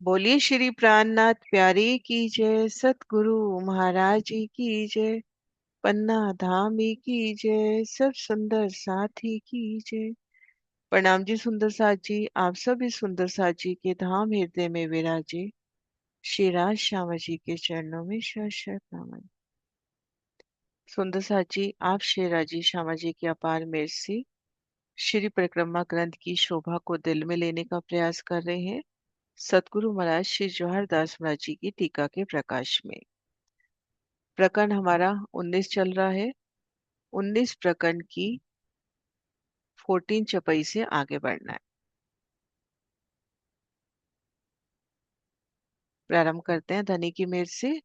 बोलिए श्री प्राणनाथ प्यारे की जय, सतगुरु महाराज जी की जय, पन्ना धामी की जय, सब सुंदर साथी की जय। प्रणाम जी सुंदर साथ जी, आप सब इस सुंदर साथ जी के धाम हृदय में विराजे। श्री राज श्यामा जी के चरणों में शत शत नमन। सुंदर साथ जी, आप श्री राजी श्यामा जी की अपार मेहर से श्री परिक्रमा ग्रंथ की शोभा को दिल में लेने का प्रयास कर रहे हैं। सतगुरु महाराज श्री जवाहर दास महाराज जी की टीका के प्रकाश में प्रकरण हमारा 19 चल रहा है। 19 प्रकरण की 14 चौपाई से आगे बढ़ना है। प्रारंभ करते हैं धनी की मेर से।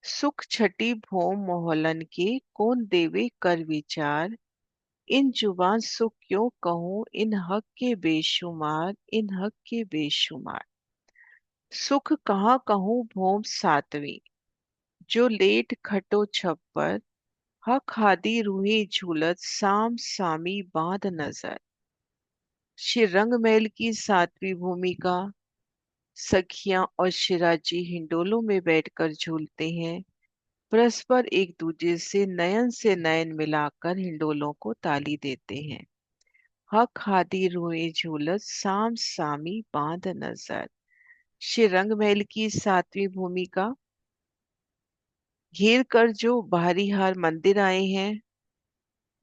सुख छठी भोम मोहलन के, कौन देवे कर विचार। इन जुबान सुख क्यों कहूं, इन हक के बेशुमार, इन हक के बेशुमार। सुख कहाँ कहूं भोम सातवीं, जो लेट खटो छप्पर। हक हादी रूही झूलत, साम सामी बांध नजर। श्री रंगमहल की सातवीं भूमिका। सखियां और शिराजी हिंडोलों में बैठकर झूलते हैं। परस्पर एक दूजे से नयन मिलाकर हिंडोलों को ताली देते हैं। हक हादी रोए झूलत, साम सामी बांध नजर। श्री रंगमहल की सातवीं भूमिका। घेर कर जो बाहरी हार मंदिर आए हैं,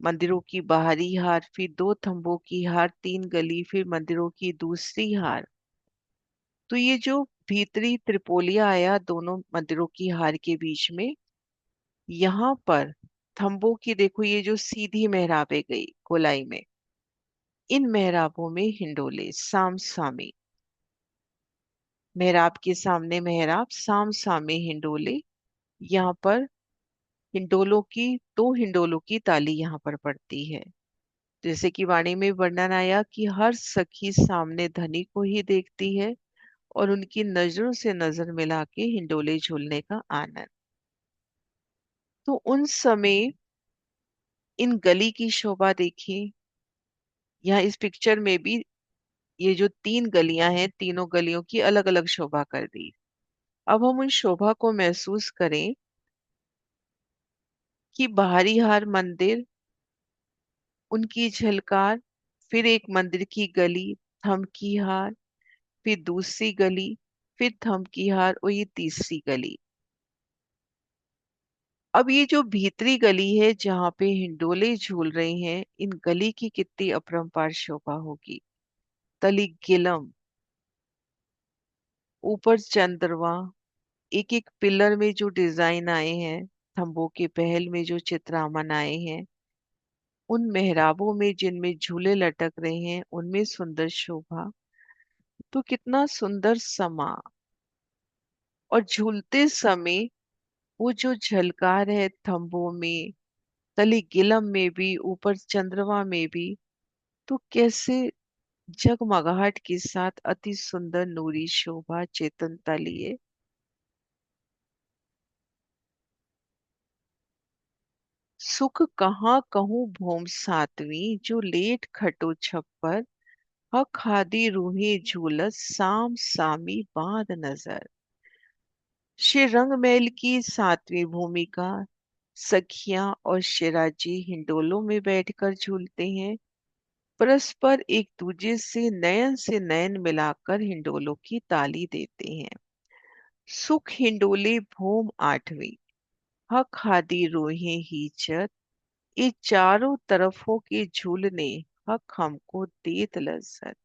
मंदिरों की बाहरी हार, फिर दो थंबों की हार, तीन गली, फिर मंदिरों की दूसरी हार। तो ये जो भीतरी त्रिपोलिया आया दोनों मंदिरों की हार के बीच में, यहाँ पर थंबों की देखो, ये जो सीधी मेहराबें गई गोलाई में, इन मेहराबों में हिंडोले साम सामे। मेहराब के सामने मेहराब, साम सामे हिंडोले। यहाँ पर हिंडोलों की, दो हिंडोलों की ताली यहाँ पर पड़ती है। जैसे कि वाणी में वर्णन आया कि हर सखी सामने धनी को ही देखती है और उनकी नजरों से नजर मिला के हिंडोले झूलने का आनंद। तो उन समय इन गली की शोभा देखिए। यहाँ इस पिक्चर में भी ये जो तीन गलियां हैं, तीनों गलियों की अलग अलग शोभा कर दी। अब हम उन शोभा को महसूस करें कि बाहरी हार मंदिर, उनकी झलकार, फिर एक मंदिर की गली, थम की हार, फिर दूसरी गली, फिर थम की हार और ये तीसरी गली। अब ये जो भीतरी गली है जहाँ पे हिंडोले झूल रहे हैं, इन गली की कितनी अपरंपार शोभा होगी। तली गिलम, ऊपर चंद्रमा, एक एक पिलर में जो डिजाइन आए हैं, थंबों के पहल में जो चित्रामन आए हैं, उन मेहराबों में जिनमें झूले लटक रहे हैं उनमें सुंदर शोभा। तो कितना सुंदर समा। और झूलते समय वो जो झलकार है थंबों में, तली गिलम में भी, ऊपर चंद्रमा में भी, तो कैसे जगमगाहट के साथ अति सुंदर नूरी शोभा चेतनता लिए। सुख कहाँ कहूँ भौम सातवीं, जो लेट खटो छप्पर। हक हादी रूहे झूलत, साम सामी बांध नजर। श्री रंगमहल की सातवीं भूमिका। सखियां और शिराजी हिंडोलों में बैठकर झूलते हैं। परस्पर एक दूजे से नयन मिलाकर हिंडोलों की ताली देते हैं। सुख हिंडोले भूम आठवीं, हक हादी रोहे हीचत। ये चारों तरफों के झूलने, हक हमको देत लज्जत।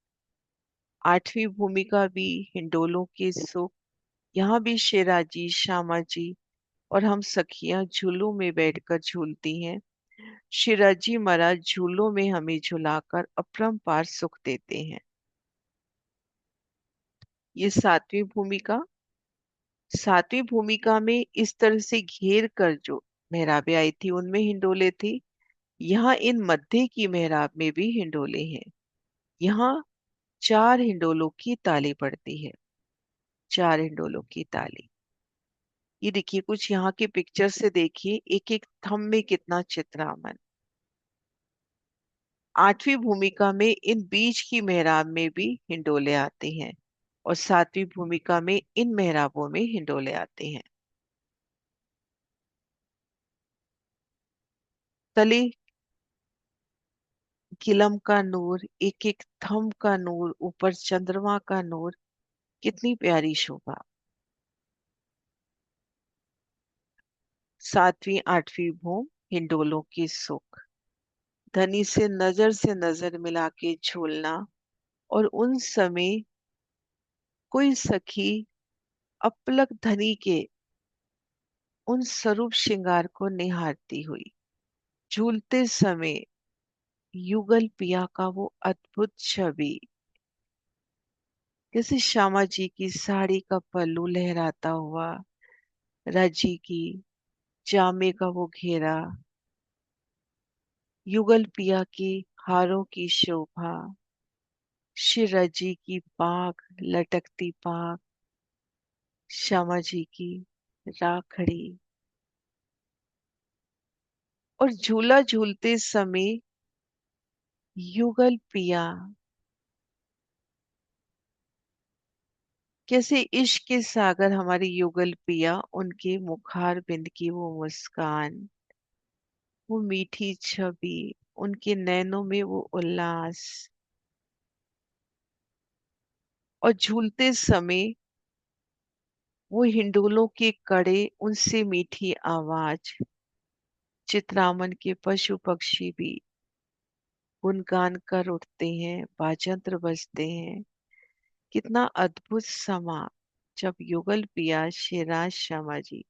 आठवीं भूमिका भी हिंडोलों के सुख। यहाँ भी शेराजी, श्यामा जी और हम सखियां झूलों में बैठकर झूलती हैं। शिराजी महाराज झूलों में हमें झुलाकर अपरंपार सुख देते हैं। ये सातवीं भूमिका। सातवीं भूमिका में इस तरह से घेर कर जो मेहराबें आई थी उनमें हिंडोले थे। यहाँ इन मध्य की मेहराब में भी हिंडोले हैं। यहाँ चार हिंडोलों की ताली पड़ती है। चार हिंडोलों की ताली। ये देखिए, कुछ यहाँ के पिक्चर से देखिए, एक एक थंब में कितना चित्रामन। आठवीं भूमिका में इन बीच की मेहराब में भी हिंडोले आते हैं। और सातवीं भूमिका में इन मेहराबों में हिंडोले आते हैं। तले किलम का नूर, एक एक थम का नूर, ऊपर चंद्रमा का नूर, कितनी प्यारी शोभा। सातवीं आठवीं भूम, हिंडोलों की सुख। धनी से नजर मिला के झूलना, और उन समय कोई सखी अपलक धनी के उन स्वरूप श्रृंगार को निहारती हुई। झूलते समय युगल पिया का वो अद्भुत छवि, जैसे श्यामा जी की साड़ी का पल्लू लहराता हुआ, रजी की जामे का वो घेरा, युगल पिया के हारों की शोभा, श्री रजी की पाग, लटकती पाग, श्यामा जी की राखड़ी। और झूला झूलते समय युगल पिया कैसे इश्क के सागर हमारे युगल पिया, उनके मुखार बिंद की वो मुस्कान, वो मीठी छवि, उनके नैनों में वो उल्लास। और झूलते समय वो हिंडोलों के कड़े, उनसे मीठी आवाज, चितरामन के पशु पक्षी भी गुनगान कर उठते हैं, बाजंत्र बजते हैं। कितना अद्भुत समा जब युगल पिया शेराज श्यामा जी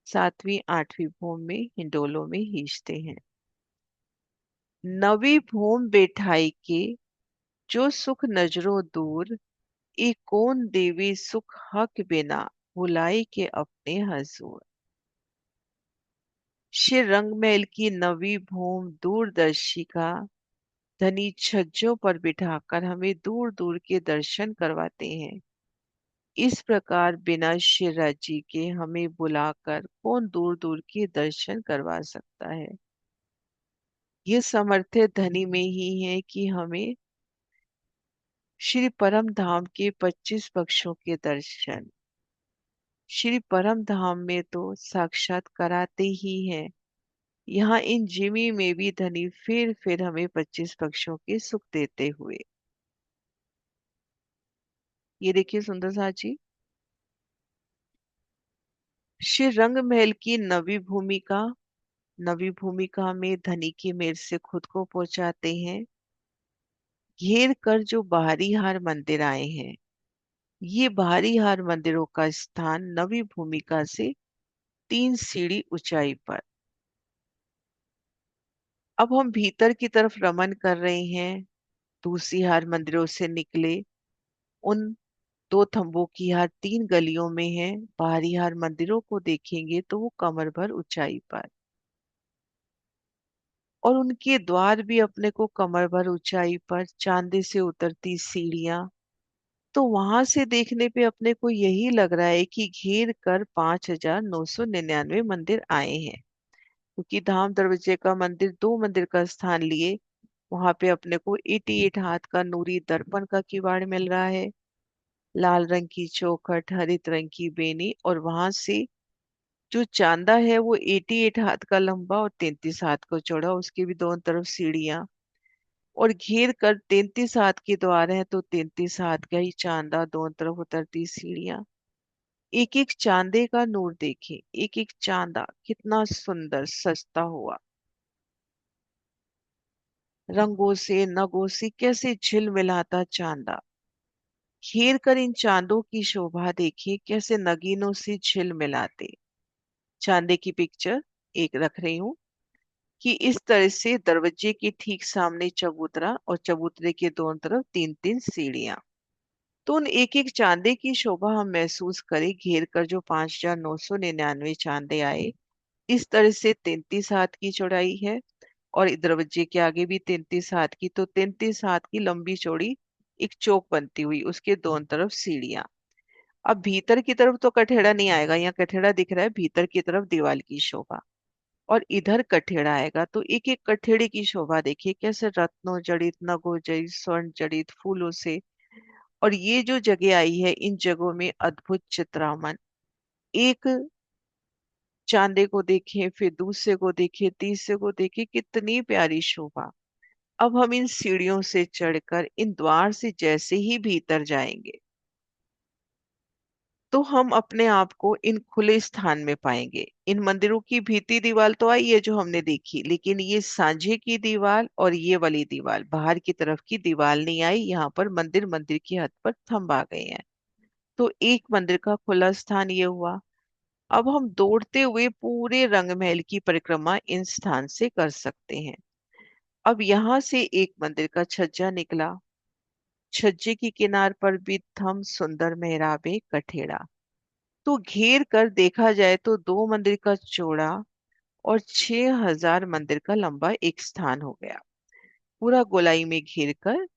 सातवीं आठवीं भूम में हिंडोलों में हींचते हैं। नवी भूम बैठाई के जो सुख नजरों दूर, एक कौन देवी सुख हक बिना, बुलाई के अपने हजूर। श्री रंगमहल की नवी भूम दूरदर्शिका धनी छज्जों पर बिठाकर हमें दूर दूर के दर्शन करवाते हैं। इस प्रकार बिना शिरा जी के हमें बुलाकर कौन दूर दूर के दर्शन करवा सकता है। ये सामर्थ्य धनी में ही है कि हमें श्री परम धाम के 25 पक्षों के दर्शन श्री परम धाम में तो साक्षात कराते ही हैं। यहाँ इन जिमी में भी धनी फिर हमें 25 पक्षों के सुख देते हुए। ये देखिए सुंदर सा जी, श्री रंग महल की नवी भूमिका में धनी की मेर से खुद को पहुंचाते हैं। घेर कर जो बाहरी हार मंदिर आए हैं, ये बाहरी हार मंदिरों का स्थान नवी भूमिका से 3 सीढ़ी ऊंचाई पर। अब हम भीतर की तरफ रमन कर रहे हैं। दूसरी हार मंदिरों से निकले, उन 2 थंबों की हार 3 गलियों में है। बाहरी हार मंदिरों को देखेंगे तो वो कमर भर ऊंचाई पर, और उनके द्वार भी अपने को कमर भर ऊंचाई पर, चांदी से उतरती सीढ़ियां। तो वहां से देखने पे अपने को यही लग रहा है कि घेर कर 5,999 मंदिर आए हैं, क्योंकि धाम दरवाजे का मंदिर 2 मंदिर का स्थान लिए। वहां पे अपने को 88 हाथ का नूरी दर्पण का किवाड़ मिल रहा है, लाल रंग की चौखट, हरित रंग की बेनी, और वहां से जो चांदा है वो 88 हाथ का लंबा और 33 हाथ को चौड़ा, उसके भी दोनों तरफ सीढ़ियां। और घेर कर 33 हाथ के द्वार है, तो 33 हाथ का ही चांदा, दोनों तरफ उतरती सीढ़ियां। एक एक चांदे का नूर देखे, एक एक चांदा कितना सुंदर सजता हुआ, रंगों से नगों से कैसे झिलमिलाता चांदा। घेर कर इन चांदों की शोभा देखिए, कैसे नगीनों से झिलमिलाते। चांदे की पिक्चर एक रख रही हूँ कि इस तरह से दरवाजे के ठीक सामने चबूतरा, और चबूतरे के दोनों तरफ 3-3 सीढ़ियां। तो उन एक एक चांदे की शोभा हम महसूस करें। घेर कर जो 5,999 चांदे आए, इस तरह से 33 हाथ की चौड़ाई है, और दरवाजे के आगे भी 33 हाथ की, तो 33 हाथ की लंबी चौड़ी एक चौक बनती हुई, उसके दोनों तरफ सीढ़ियां। अब भीतर की तरफ तो कठेड़ा नहीं आएगा, यहाँ कठेड़ा दिख रहा है, भीतर की तरफ दीवार की शोभा। और इधर कठेड़ा आएगा, तो एक एक कठेड़े की शोभा देखिए, कैसे रत्नों जड़ित, नगों जड़ित, स्वर्ण जड़ित फूलों से और ये जो जगह आई है, इन जगहों में अद्भुत चित्रामन। एक चांदे को देखें, फिर दूसरे को देखें, तीसरे को देखें, कितनी प्यारी शोभा। अब हम इन सीढ़ियों से चढ़कर इन द्वार से जैसे ही भीतर जाएंगे, तो हम अपने आप को इन खुले स्थान में पाएंगे। इन मंदिरों की भीती दीवार तो आई है जो हमने देखी, लेकिन ये सांझे की दीवार और ये वाली दीवार, बाहर की तरफ की दीवार नहीं आई। यहाँ पर मंदिर मंदिर की हद पर थंब आ गए हैं। तो एक मंदिर का खुला स्थान ये हुआ। अब हम दौड़ते हुए पूरे रंगमहल की परिक्रमा इन स्थान से कर सकते हैं। अब यहाँ से एक मंदिर का छज्जा निकला। छज्जे की किनार पर भी थम सुंदर मेहराबे कठेड़ा। तो घेर कर देखा जाए तो दो मंदिर का चौड़ा और 6,000 मंदिर का लंबा एक स्थान हो गया। पूरा गोलाई में घेर कर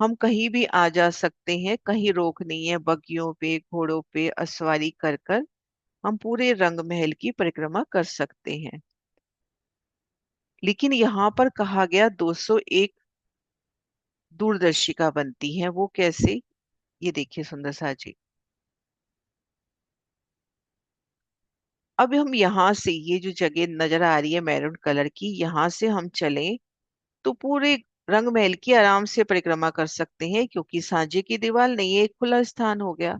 हम कहीं भी आ जा सकते हैं, कहीं रोक नहीं है। बगियों पे, घोड़ों पे असवारी कर कर हम पूरे रंग महल की परिक्रमा कर सकते हैं। लेकिन यहाँ पर कहा गया 201 दूरदर्शिका बनती है। वो कैसे, ये देखिए सुंदर सा जी। अब हम यहाँ से, ये जो जगह नजर आ रही है मैरून कलर की, यहाँ से हम चलें तो पूरे रंग महल की आराम से परिक्रमा कर सकते हैं, क्योंकि सांझे की दीवार नहीं है, एक खुला स्थान हो गया।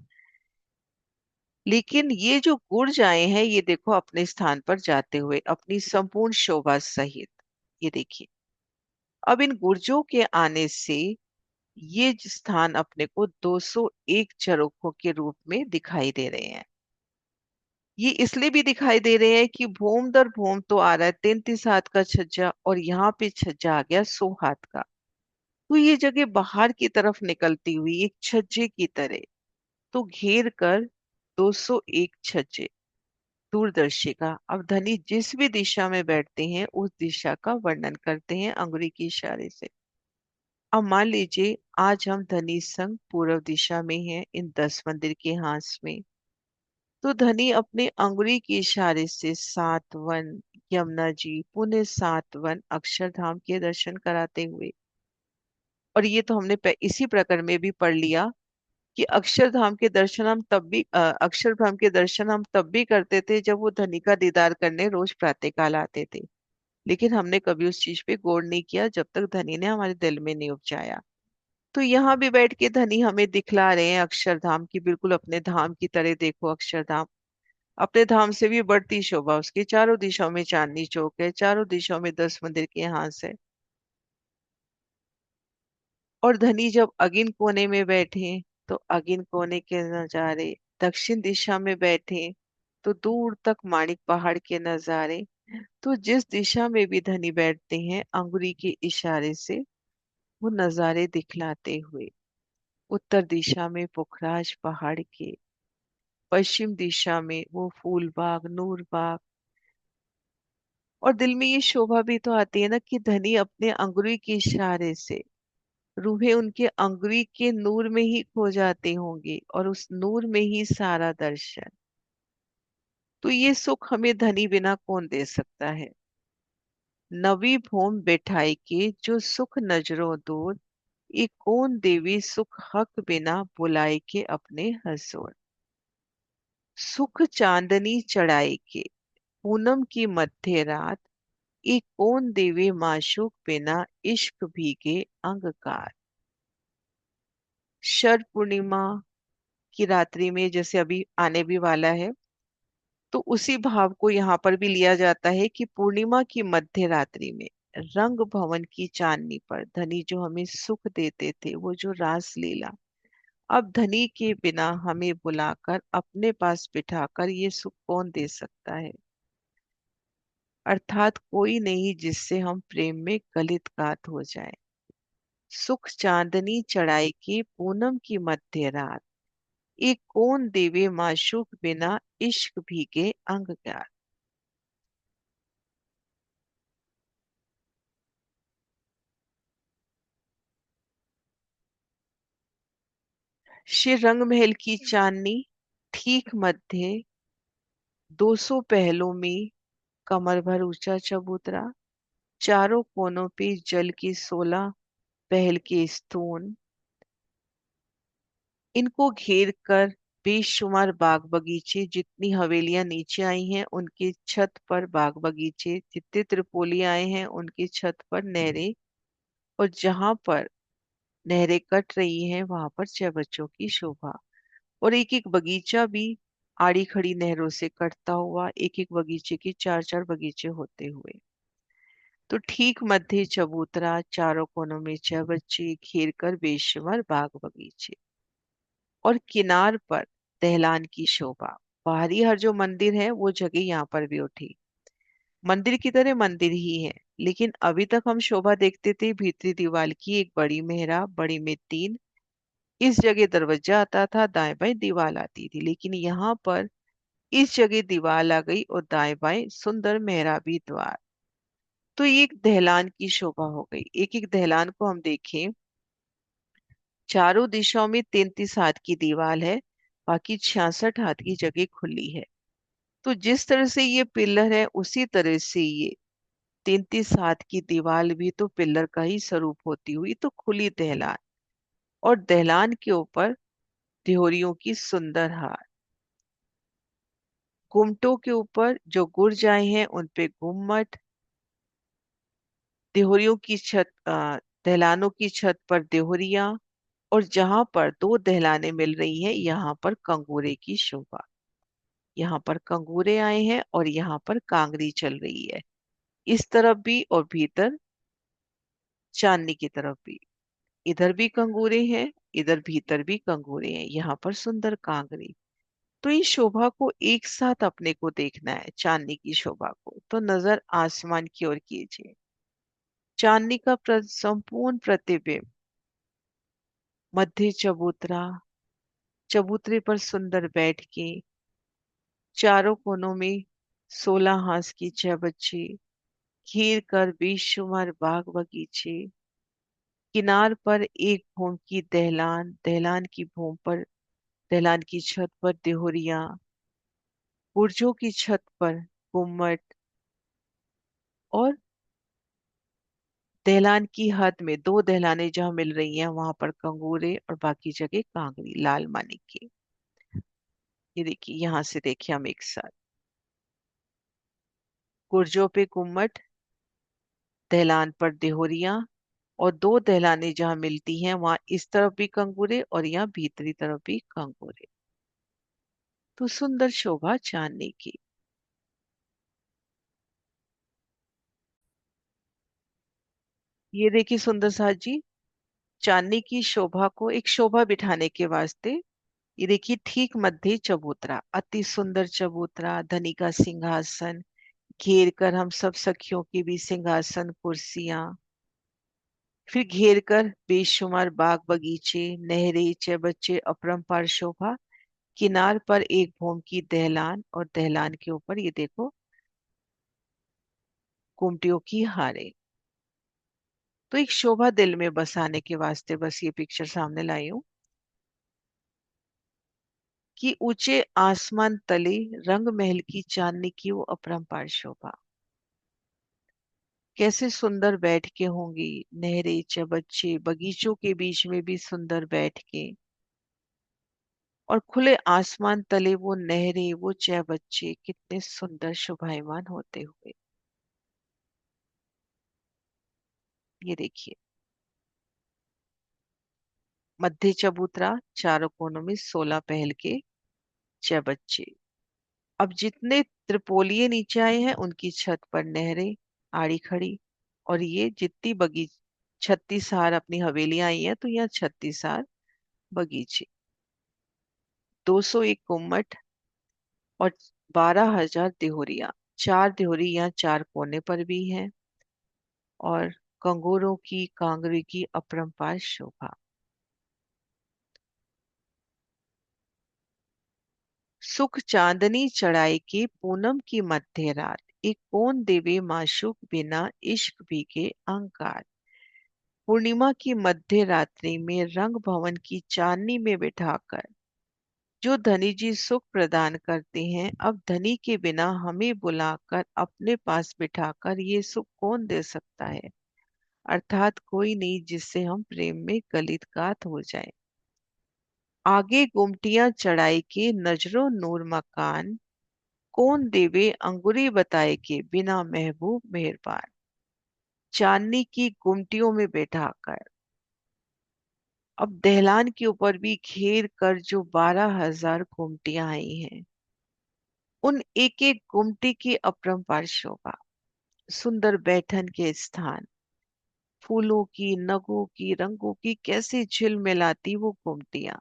लेकिन ये जो गुर्ज आए हैं, ये देखो अपने स्थान पर जाते हुए अपनी संपूर्ण शोभा सहित, ये देखिए। अब इन गुर्जों के आने से ये स्थान अपने को 201 झरोखों के रूप में दिखाई दे रहे हैं। ये इसलिए भी दिखाई दे रहे हैं कि भूम दर भूम तो आ रहा है 33 हाथ का छज्जा, और यहाँ पे छज्जा आ गया 100 हाथ का। तो ये जगह बाहर की तरफ निकलती हुई एक छज्जे की तरह, तो घेर कर 201 छज्जे दूरदर्शिका। अब धनी जिस भी दिशा में बैठते हैं उस दिशा का वर्णन करते हैं अंगुरी के इशारे से। अब मान लीजिए आज हम धनी संग पूर्व दिशा में हैं इन 10 मंदिर के हाथ में। तो धनी अपने अंगुरी के इशारे से 7 वन, यमुना जी, पुण्य 7 वन अक्षरधाम के दर्शन कराते हुए। और ये तो हमने इसी प्रकर में भी पढ़ लिया कि अक्षरधाम के दर्शन हम तब भी करते थे जब वो धनी का दीदार करने रोज प्रातःकाल आते थे। लेकिन हमने कभी उस चीज पे गौर नहीं किया जब तक धनी ने हमारे दिल में नहीं उपजाया। तो यहाँ भी बैठ के धनी हमें दिखला रहे हैं अक्षरधाम की, बिल्कुल अपने धाम की तरह। देखो अक्षरधाम अपने धाम से भी बढ़ती शोभा, उसके चारों दिशाओं में चांदनी चौक है, चारों दिशाओं में 10 मंदिर के हाथ है। और धनी जब अगिन कोने में बैठे तो अगिन कोने के नजारे, दक्षिण दिशा में बैठे तो दूर तक माणिक पहाड़ के नजारे। तो जिस दिशा में भी धनी बैठते हैं अंगुरी के इशारे से वो नजारे दिखलाते हुए, उत्तर दिशा में पुखराज पहाड़ के, पश्चिम दिशा में वो फूल बाग, नूर बाग। और दिल में ये शोभा भी तो आती है ना कि धनी अपने अंगुरी के इशारे से रूहें उनके अंगुरी के नूर में ही खो जाती होंगी, और उस नूर में ही सारा दर्शन। तो ये सुख हमें धनी बिना कौन दे सकता है। नवी भूम बैठाई के जो सुख नजरों दूर, ये कौन देवी सुख हक बिना बुलाए के अपने हजूर। सुख चांदनी चढ़ाई के पूनम की मध्य रात, ये कौन देवे माशूक बिना इश्क भीगे अंगकार। शरद पूर्णिमा की रात्रि में, जैसे अभी आने भी वाला है, तो उसी भाव को यहाँ पर भी लिया जाता है कि पूर्णिमा की मध्य रात्रि में रंग भवन की चांदनी पर धनी जो हमें सुख देते थे, वो जो रास लीला, अब धनी के बिना हमें बुलाकर अपने पास बिठाकर ये सुख कौन दे सकता है। अर्थात कोई नहीं जिससे हम प्रेम में गलित गात हो जाए। सुख चांदनी चढ़ाई के पूनम की मध्य रात, एक कौन देवे माशूक बिना इश्क भीगे अंगकार। श्री रंग महल की चांदनी ठीक मध्य 200 पहलों में कमर भर ऊंचा चबूतरा, चारों कोनों पे जल की 16 पहल के स्तून, इनको घेर कर बेशुमार बाग बगीचे, जितनी हवेलियां नीचे आई हैं उनकी छत पर बाग बगीचे, जितने त्रिपोली आए हैं उनकी छत पर नहरें, और जहां पर नहरें कट रही हैं वहां पर छह बच्चों की शोभा। और एक एक बगीचा भी आड़ी खड़ी नहरों से कटता हुआ, एक एक बगीचे के चार चार बगीचे होते हुए। तो ठीक मध्य चबूतरा, चारों कोनों में छह बच्चे, घेर कर बेशुमार बाग बगीचे, और किनार पर दहलान की शोभा। बाहरी हर जो मंदिर है वो जगह यहाँ पर भी उठी। मंदिर की तरह मंदिर ही है, लेकिन अभी तक हम शोभा देखते थे भीतरी दीवार की, एक बड़ी मेहराब, बड़ी में तीन, इस जगह दरवाजा आता था, दाएं बाएं दीवार आती थी, लेकिन यहाँ पर इस जगह दीवार आ गई और दाएं बाएं सुंदर मेहराबी द्वार। तो ये एक दहलान की शोभा हो गई। एक एक दहलान को हम देखें, चारों दिशाओं में 33 हाथ की दीवार है, बाकी 66 हाथ की जगह खुली है। तो जिस तरह से ये पिलर है उसी तरह से ये 33 हाथ की दीवार भी तो पिलर का ही स्वरूप होती हुई तो खुली दहलान, और दहलान के ऊपर देहोरियों की सुंदर हार, गुम्मटों के ऊपर जो गुर्ज आए हैं उन पे गुम्मट, देहोरियों की छत दहलानों की छत पर देहोरियां, और जहां पर दो दहलाने मिल रही हैं यहाँ पर कंगूरे की शोभा। यहाँ पर कंगूरे आए हैं और यहाँ पर कांगरी चल रही है, इस तरफ भी और भीतर चांदनी की तरफ भी। इधर भी कंगूरे हैं, इधर भीतर भी कंगूरे हैं, यहाँ पर सुंदर कांगरी। तो इस शोभा को एक साथ अपने को देखना है, चांदनी की शोभा को, तो नजर आसमान की ओर कीजिए। चांदनी का संपूर्ण प्रतिबिंब मध्य चबूतरा, चबूतरे पर सुंदर बैठ के, चारों कोनों में 16 हाथ की छह बच्चे, घेर कर बेशुमार बाग बगीचे, किनार पर एक भूम की दहलान, दहलान की भूम पर, दहलान की छत पर देहोरियां, बुर्जों की छत पर गुम्मट, और दहलान की हद में दो दहलाने जहां मिल रही हैं वहां पर कंगूरे, और बाकी जगह कांगड़ी लाल मानिक की। ये देखिए, यहां से देखिए हम एक साथ, बुर्जों पे गुम्मट, दहलान पर देहोरियां, और दो दहलाने जहां मिलती हैं वहां इस तरफ भी कंगूरे और यहाँ भीतरी तरफ भी कंगूरे। तो सुंदर शोभा चांदनी की। ये देखिए सुंदर साज जी, चांदनी की शोभा को एक शोभा बिठाने के वास्ते, ये देखिए ठीक मध्य चबूतरा, अति सुंदर चबूतरा, धनी का सिंहासन, घेर कर हम सब सखियों की भी सिंहासन कुर्सियां, फिर घेर कर बेशुमार बाग बगीचे, नहरें, चबच्चे, अपरंपार शोभा, किनार पर एक भूम की दहलान, और दहलान के ऊपर ये देखो कुमटियों की हारे। तो एक शोभा दिल में बसाने के वास्ते बस ये पिक्चर सामने लाई हूं, कि ऊंचे आसमान तले रंग महल की चांदनी की वो अपरंपार शोभा, कैसे सुंदर बैठ के होंगी नहरें, चबच्चे, बगीचों के बीच में भी सुंदर बैठ के, और खुले आसमान तले वो नहरें, वो चबच्चे कितने सुंदर शोभायमान होते हुए। ये देखिए, मध्य चबूतरा, चारों कोनों में 16 पहल के चबच्चे। अब जितने त्रिपोलिये नीचे आए हैं उनकी छत पर नहरें आड़ी खड़ी, और ये जितनी बगीच 36 हार अपनी हवेलियां आई हैं तो यहाँ 36 हार बगीचे, 201 गुम्मट, और 12,000 देहोरियां। चार देहोरी यहाँ चार कोने पर भी हैं, और कंगोरों की कांगरे की अपरंपार शोभा। सुख चांदनी चढ़ाई के पूनम की मध्य रात, एक कौन देवे माशूक बिना इश्क भीगे अंकार। पूर्णिमा की मध्य रात्रि में रंग भवन की चांदनी में बिठाकर जो धनी जी सुख प्रदान करते हैं, अब धनी के बिना हमें बुलाकर अपने पास बिठाकर ये सुख कौन दे सकता है। अर्थात कोई नहीं जिससे हम प्रेम में गलित गात हो जाए। आगे गुमटियां चढ़ाई के नजरो नूर मकान, कौन देवे अंगुरी बताए के बिना महबूब मेहरबान। चांदनी की गुमटियों में बैठाकर अब दहलान के ऊपर भी घेर कर जो 12,000 गुमटियां आई हैं, उन एक एक गुमटी की अपरंपार शोभा, सुंदर बैठन के स्थान, फूलों की, नगों की, रंगों की कैसे झिलमिलाती वो गुमटियां।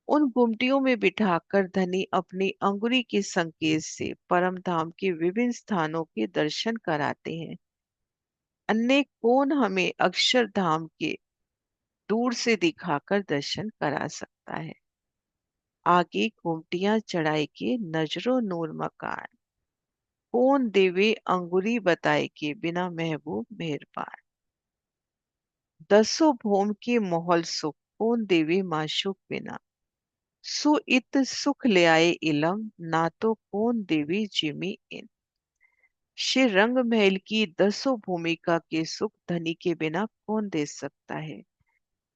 उन गुमटियों में बिठाकर धनी अपनी अंगुरी के संकेत से परम धाम के विभिन्न स्थानों के दर्शन कराते हैं। अन्य कौन हमें अक्षरधाम के दूर से दिखाकर दर्शन करा सकता है। आगे गुमटियां चढ़ाई के नजरो नूर मकान, कौन देवे अंगुरी बताए के बिना महबूब मेहरबान। दसों भोम के मोहल सुख, कौन देवे माशूक बिना। सो इत सुख ले आए इलम, ना तो कौन देवी जिमी इन। श्री रंग महल की दसों भूमिका के सुख धनी के बिना कौन दे सकता है।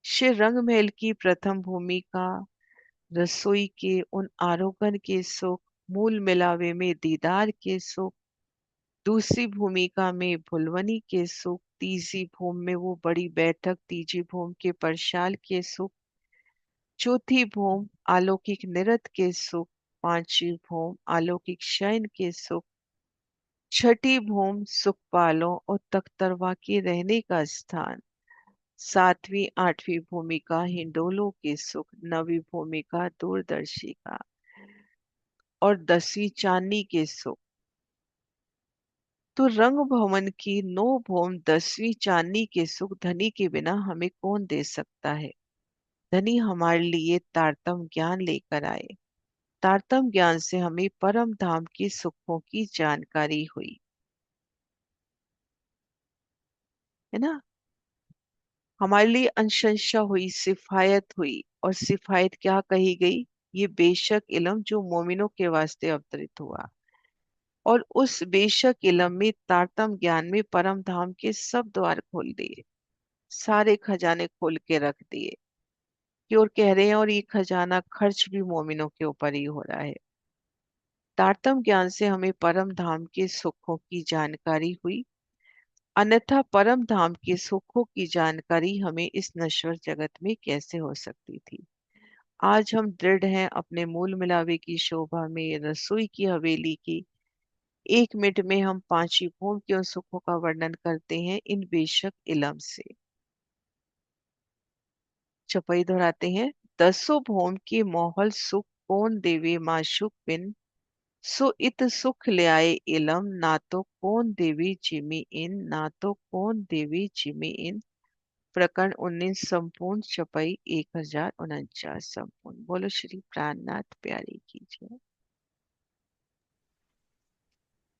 श्री रंग महल की प्रथम भूमिका, रसोई के उन आरोगण के सुख, मूल मिलावे में दीदार के सुख, दूसरी भूमिका में भुलवनी के सुख, तीसरी भूम में वो बड़ी बैठक, तीसरी भूम के परशाल के सुख, चौथी भूम अलौकिक नृत्य के सुख, पांचवी भूम अलौकिक शयन के सुख, छठी भूम सुखपालों और तख्तरवा के रहने का स्थान, सातवीं आठवीं भूमिका हिंडोलों के सुख, नवीं भूमिका दूरदर्शी का और 10वीं चांदनी के सुख। तो रंग भवन की 9 भूम 10वीं चांदनी के सुख धनी के बिना हमें कौन दे सकता है। धनी हमारे लिए तारतम ज्ञान लेकर आए। तारतम ज्ञान से हमें परम धाम के सुखों की जानकारी हुई, है ना। हमारे लिए अनुशंसा हुई, सिफायत हुई, और सिफायत क्या कही गई। ये बेशक इल्म जो मोमिनों के वास्ते अवतरित हुआ, और उस बेशक इल्म में तारतम ज्ञान में परम धाम के सब द्वार खोल दिए, सारे खजाने खोल के रख दिए कि और कह रहे हैं, और ये खजाना खर्च भी मोमिनों के ऊपर ही हो रहा है। तारतम ज्ञान से हमें परम धाम के सुखों की जानकारी हुई, अन्यथा परम धाम के सुखों की जानकारी हमें इस नश्वर जगत में कैसे हो सकती थी। आज हम दृढ़ हैं अपने मूल मिलावे की शोभा में, रसोई की हवेली की। 1 मिनट में हम पांचवी भूम के उन सुखों का वर्णन करते हैं इन बेशक इलम से। चौपाई दोहराते हैं। दसों भोम के मोहल सुख, कौन देवे माशुक बिन। सो इत सुख ले आए इलम, ना तो कौन देवी जिमी इन, ना तो कौन देवी जिमी इन। प्रकरण 19 संपूर्ण। चौपाई 1049 संपूर्ण। बोलो श्री प्राणनाथ प्यारी की जय।